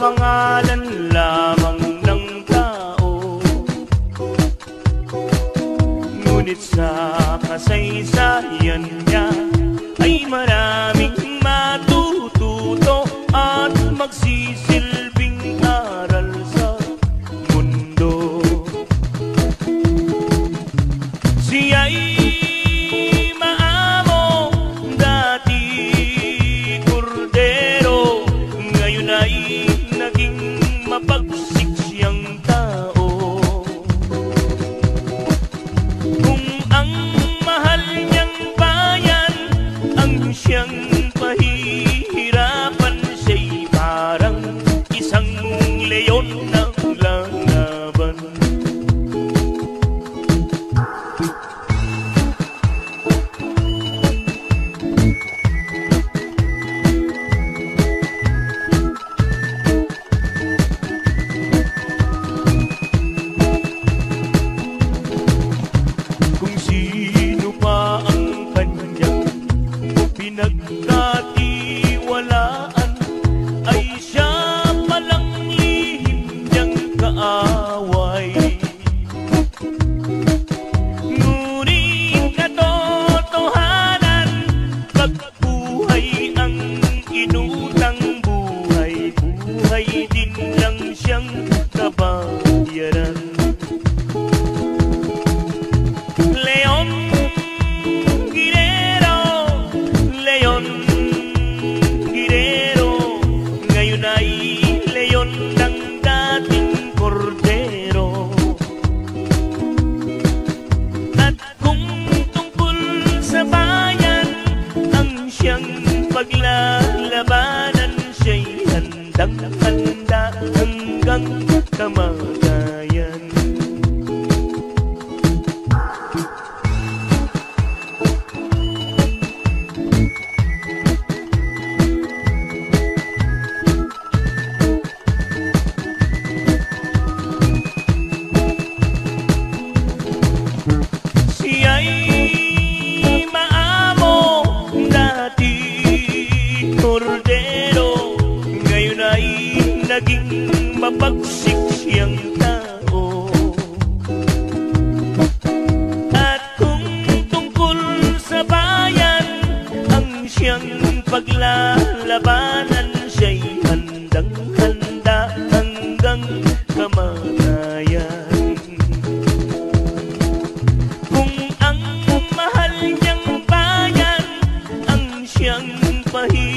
Pangalan lamang ng tao, ngunit sa kasaysayan niya ay maraming matututo at magsisilbing aral sa mundo. Siya'y maamo, dati kordero, ngayon ay naging mapagsik siyang tao. Kung ang mahal niyang bayan ang siyang pahihirapan, siya'y parang isang leon na lalaban. Pinagkatiwalaan ay siya palang lihim niyang kaaway. Ngunit katotohanan, pagbuhay ang inutang buhay, buhay din lang siyang kabayaran. Paglalabanan siya'y handang-handa hanggang kamatayan. Siya'y maamo, dati kordero, ngayon ay naging mapagsik siyang tao. At kung tungkol sa bayan ang siyang paglalabanan, siya'y handang-handa hanggang kamatayan. Kung ang mahal niyang bayan ang siyang pahihirapan,